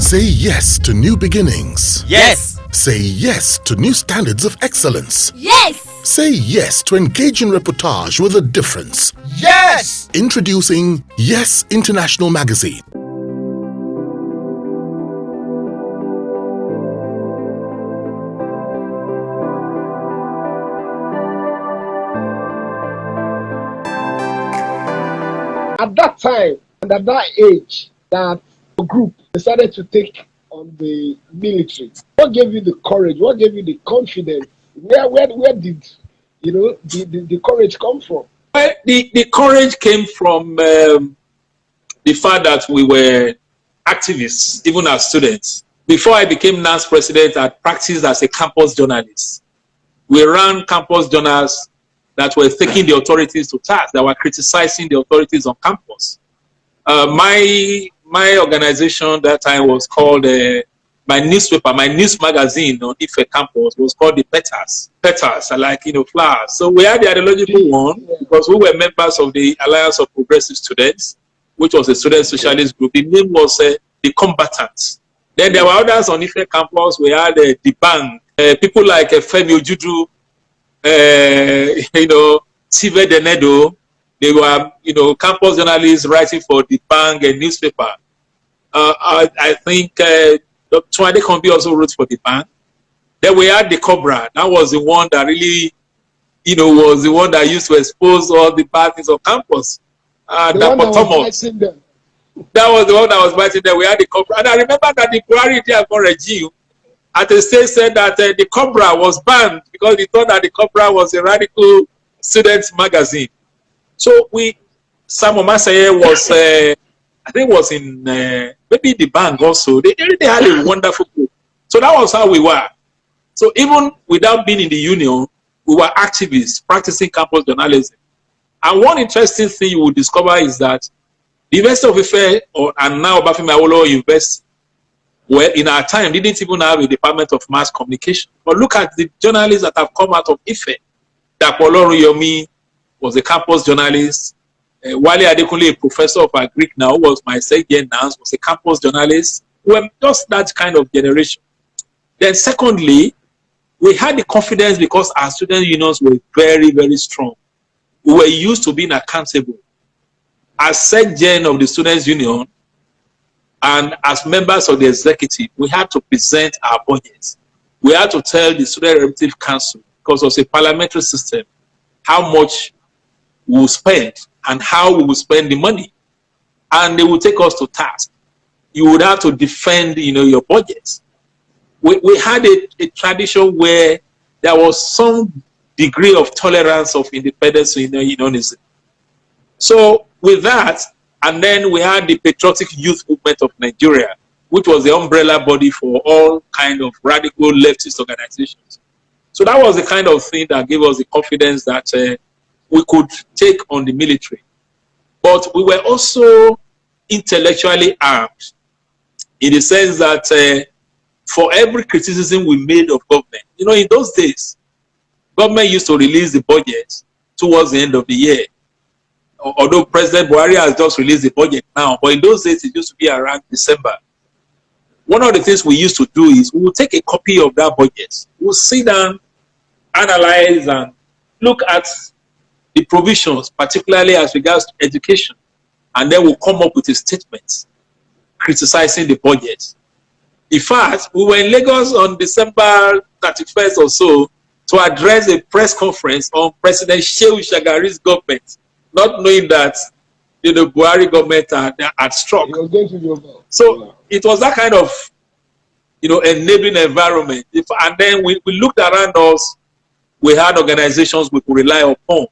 Say yes to new beginnings. Yes. Say yes to new standards of excellence. Yes. Say yes to engaging reportage with a difference. Yes. Introducing Yes International Magazine. At that time and at that age, that group decided to take on the military. What gave you the courage? What gave you the confidence? Where did the courage come from? Well, the courage came from the fact that we were activists, even as students. Before I became NANS president, I practiced as a campus journalist. We ran campus journals that were taking the authorities to task, that were criticizing the authorities on campus. My organization that time was called, my newspaper, my news magazine on Ife campus was called the Petals. Petals are like, flowers. So we had the ideological one because we were members of the Alliance of Progressive Students, which was a student socialist group. The name was the Combatants. Then there were others on Ife campus. We had the Bang, people like Femi Ojudu, Tive Denedo. They were, campus journalists writing for the Bang newspaper. I think Dr. Adekombi also wrote for the Bang. Then we had the Cobra. That was the one that really, was the one that used to expose all the bad things on campus. That was the one that was biting them. We had the Cobra. And I remember that the Buhari regime at the stage said that the Cobra was banned because he thought that the Cobra was a radical students magazine. So Sam Omasaye was, I think was in maybe the bank also. They had a wonderful group. So that was how we were. So even without being in the union, we were activists practicing campus journalism. And one interesting thing you will discover is that the University of Ife, and now Obafemi Awolowo University, well, in our time, didn't even have a department of mass communication. But look at the journalists that have come out of Ife. Dapo Yomi was a campus journalist. Wale Adekunle, a professor of Greek now, who was my second now, was a campus journalist. We were just that kind of generation. Then secondly, we had the confidence because our student unions were very, very strong. We were used to being accountable. As SecGen of the Students' Union and as members of the executive, we had to present our budgets. We had to tell the Student Representative Council, because it was a parliamentary system, how much we will spend and how we will spend the money. And they will take us to task. You would have to defend, your budgets. We had a tradition where there was some degree of tolerance of independence in unionism. So with that, and then we had the Patriotic Youth Movement of Nigeria, which was the umbrella body for all kind of radical leftist organizations. So that was the kind of thing that gave us the confidence that we could take on the military. But we were also intellectually armed in the sense that for every criticism we made of government, in those days, government used to release the budget towards the end of the year. Although President Buhari has just released the budget now, but in those days it used to be around December. One of the things we used to do is we would take a copy of that budget. We'll sit down, analyze, and look at the provisions, particularly as regards to education, and then we'll come up with a statement criticizing the budget. In fact, we were in Lagos on December 31st or so to address a press conference on President Shehu Shagari's government, not knowing that the Buhari government had struck. So it was that kind of enabling environment. And then we looked around us, we had organizations we could rely upon.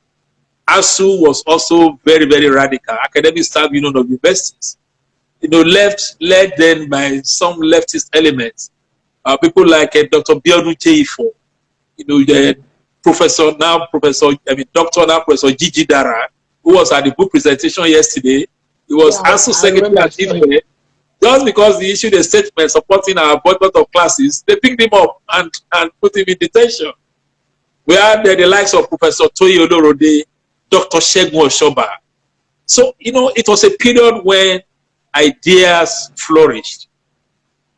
ASU was also very, very radical, Academic Staff Union of Universities. Led then by some leftist elements. People like Dr. Biodun Cheifo, the Professor Gigi Dara, who was at the book presentation yesterday. He was ASU secretary at Ife. Just because he issued a statement supporting our boycott of classes, they picked him up and put him in detention. We had the likes of Professor Toyi Olorode, Dr. Segun Oshoba. So, it was a period when ideas flourished.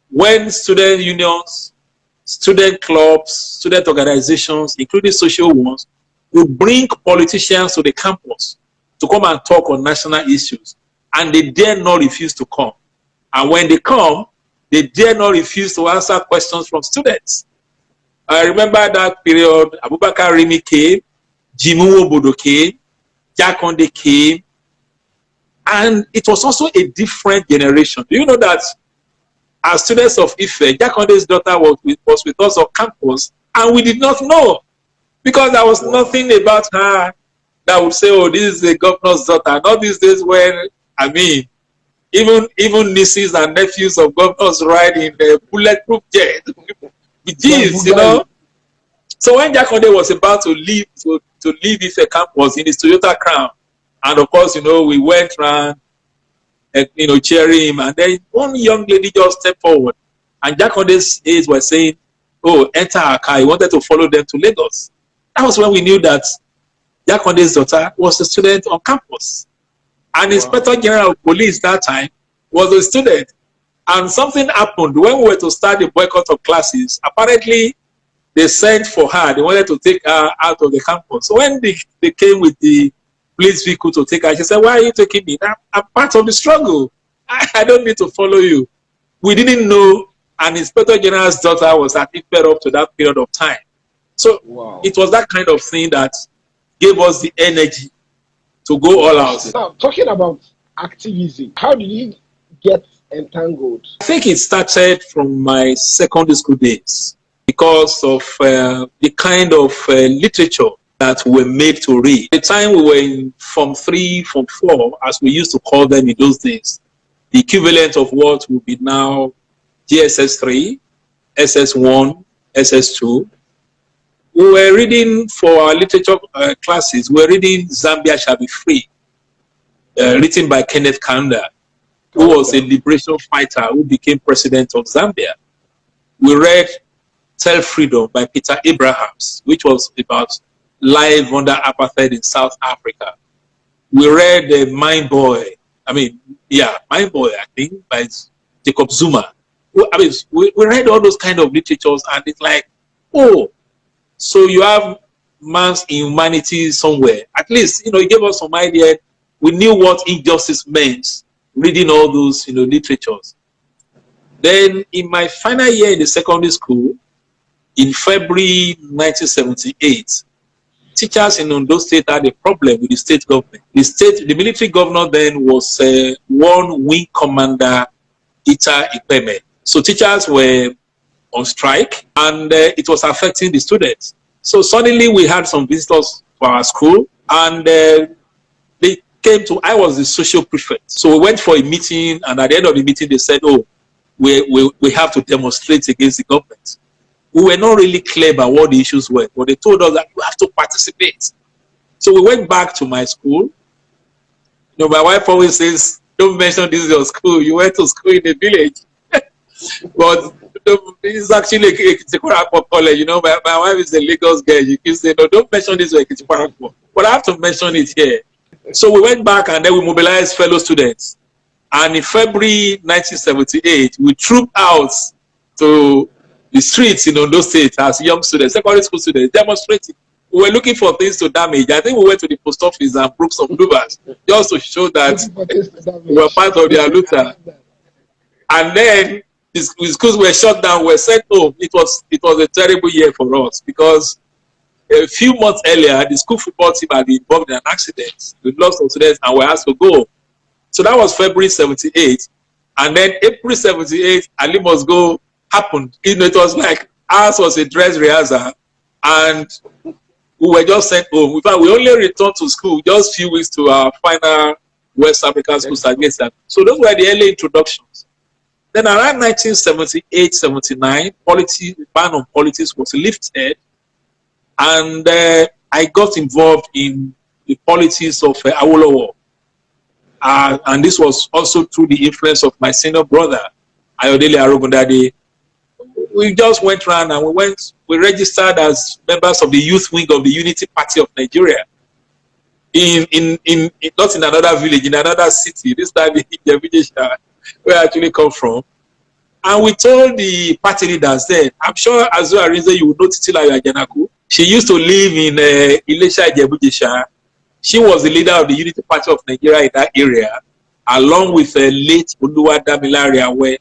when student unions, student clubs, student organizations, including social ones, would bring politicians to the campus to come and talk on national issues, and they dare not refuse to come. And when they come, they dare not refuse to answer questions from students. I remember that period, Abubakar Rimi came, Jimu Obodo came, Jakonde came, and it was also a different generation. Do you know that as students of Ife, Jakonde's daughter was with us on campus, and we did not know, because there was nothing about her that would say, oh, this is the governor's daughter. Not these days when, I mean, even nieces and nephews of governors ride in the bulletproof jet. Jeez, you know. So when Jakonde was about to leave Ife campus in his Toyota Crown, and of course, you know, we went around and, you know, cheering him, and then one young lady just stepped forward, and Jakonde's aides were saying, oh, enter our car. He wanted to follow them to Lagos. That was when we knew that Jakonde's daughter was a student on campus. And Inspector General of Police that time was a student. And something happened when we were to start the boycott of classes. Apparently, they sent for her. They wanted to take her out of the campus. So when they came with the police vehicle to take her, she said, why are you taking me? I'm part of the struggle. I don't need to follow you. We didn't know, and Inspector General's daughter was at Ife up to that period of time. So it was that kind of thing that gave us the energy to go all out. Now, talking about activism, how did you get entangled? I think it started from my secondary school days because of the kind of literature that were made to read. At the time we were in Form 3, Form 4, as we used to call them in those days, the equivalent of what would be now GSS 3, SS 1, SS 2. We were reading for our literature classes, we were reading Zambia Shall Be Free, written by Kenneth Kaunda, who was a liberation fighter who became president of Zambia. We read Tell Freedom by Peter Abrahams, which was about life under apartheid in South Africa. We read Mind Boy, Mind Boy, I think, by Jacob Zuma. We read all those kind of literatures, and it's like, oh, so you have man's inhumanity somewhere. At least, you know, it gave us some idea. We knew what injustice meant, reading all those, you know, literatures. Then in my final year in the secondary school, in February 1978, teachers in Ondo State had a problem with the state government. The military governor then was one wing commander, Ita Ikpeme. So teachers were on strike, and it was affecting the students. So suddenly we had some visitors for our school, and they came to, I was the social prefect. So we went for a meeting, and at the end of the meeting, they said, oh, we have to demonstrate against the government. We were not really clear about what the issues were, but they told us that we have to participate. So we went back to my school. You know, my wife always says, don't mention this is your school. You went to school in a village. But it's actually a Kitikorakpo college. You know, my wife is a Lagos girl. You can say, no, don't mention this way, Kitikorakpo. But I have to mention it here. So we went back, and then we mobilized fellow students. And in February 1978, we trooped out to the streets in Ondo State as young students, secondary school students, demonstrating. We were looking for things to damage. I think we went to the post office and broke some louvers just to show that we were part of their looter. And then the schools were shut down. We were sent home. It was a terrible year for us because a few months earlier, the school football team had been involved in an accident. We lost some students and were asked to go. So that was February 78. And then April 78, Ali Must Go happened. You know, it was like ours was a dress rehearsal, and we were just sent home. In fact, we only returned to school just a few weeks to our final West African school certificate. So those were the early introductions. Then around 1978-79, ban on politics was lifted, and I got involved in the politics of Awolowo. And this was also through the influence of my senior brother, Ayodele Arogundade. We just went around and we registered as members of the youth wing of the Unity Party of Nigeria. Not in another village, in another city. This time in the village where I actually come from. And we told the party leaders then, I'm sure as well as you will know Titilayo Ajanaku. She used to live in Ilesha Ijebu-Jesha. She was the leader of the Unity Party of Nigeria in that area, along with late Oluwadamilare Awe,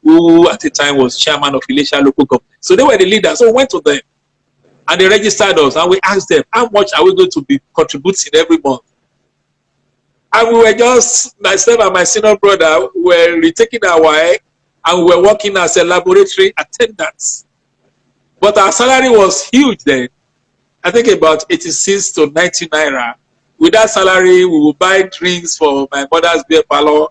who at the time was chairman of Ilesha local government. So they were the leaders. So we went to them and they registered us and we asked them, how much are we going to be contributing every month? And we were just, myself and my senior brother were retaking our work and we were working as a laboratory attendants. But our salary was huge then. I think about 86 to 90 naira. With that salary, we would buy drinks for my mother's beer parlor.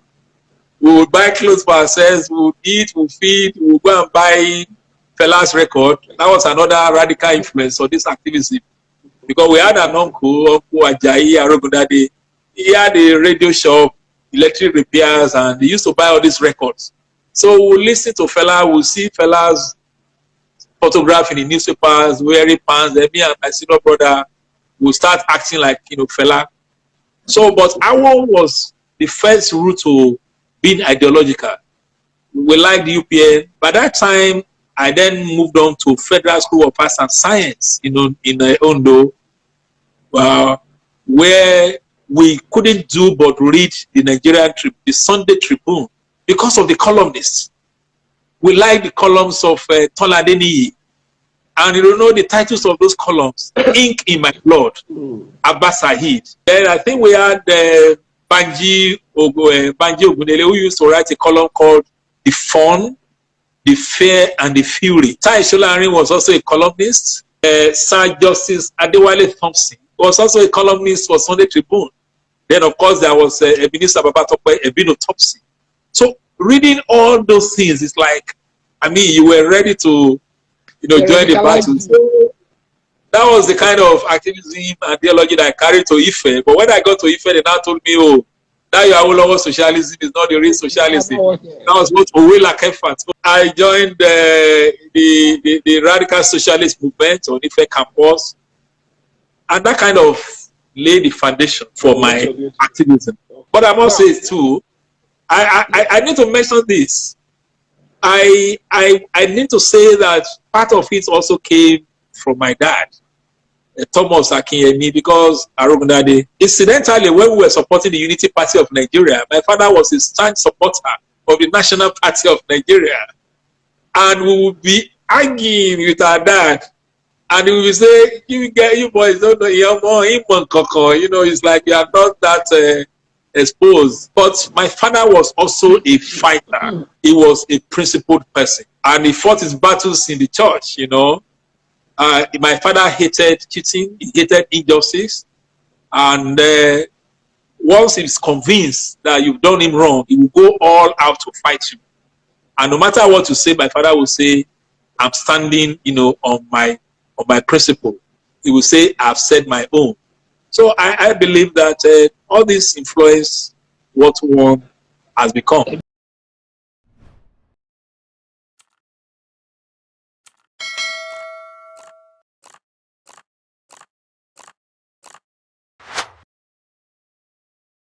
We would buy clothes for ourselves. We would eat, we would feed, we would go and buy Fela's record. That was another radical influence on this activism. Because we had an uncle Ajayi Arogundade. He had a radio shop, electric repairs, and he used to buy all these records. So we'll listen to Fela, we'll see Fela's photograph in the newspapers, wearing pants, then me and my senior brother will start acting like, Fela. So, but our was the first route to being ideological. We liked the UPN. By that time, I then moved on to Federal School of Arts and Science in Ondo, where we couldn't do but read the the Sunday Tribune because of the columnists. We liked the columns of Toladeni. And you know the titles of those columns, Ink in My Blood, Abbas Sahid. Then I think we had Banji Ogunele, who used to write a column called The Fun, The Fair, and The Fury. Tai Solarin was also a columnist. Sir Justice Adewale Thompson was also a columnist for Sunday Tribune. Then, of course, there was Ebenezer Babatope, Ebino Topsy. So reading all those things, it's like, I mean, you were ready to join the battles. That was the kind of activism ideology that I carried to Ife. But when I got to Ife, they now told me, oh, that your Awolowo socialism is not the real socialism. That was what Owela Kefat. I joined the radical socialist movement on Ife campus. And that kind of laid the foundation for my activism. But I must say too, I need to mention this. I need to say that part of it also came from my dad, Thomas Akinyemi, because Arogundade. Incidentally, when we were supporting the Unity Party of Nigeria, my father was a staunch supporter of the National Party of Nigeria. And we would be arguing with our dad. And he would say, you boys don't know, it's like you are not that exposed. But my father was also a fighter. He was a principled person. And he fought his battles in the church, My father hated cheating. He hated injustice. And once he's convinced that you've done him wrong, he will go all out to fight you. And no matter what you say, my father will say, I'm standing, on my principle. He will say, I've said my own. So I believe that all this influence what one has become.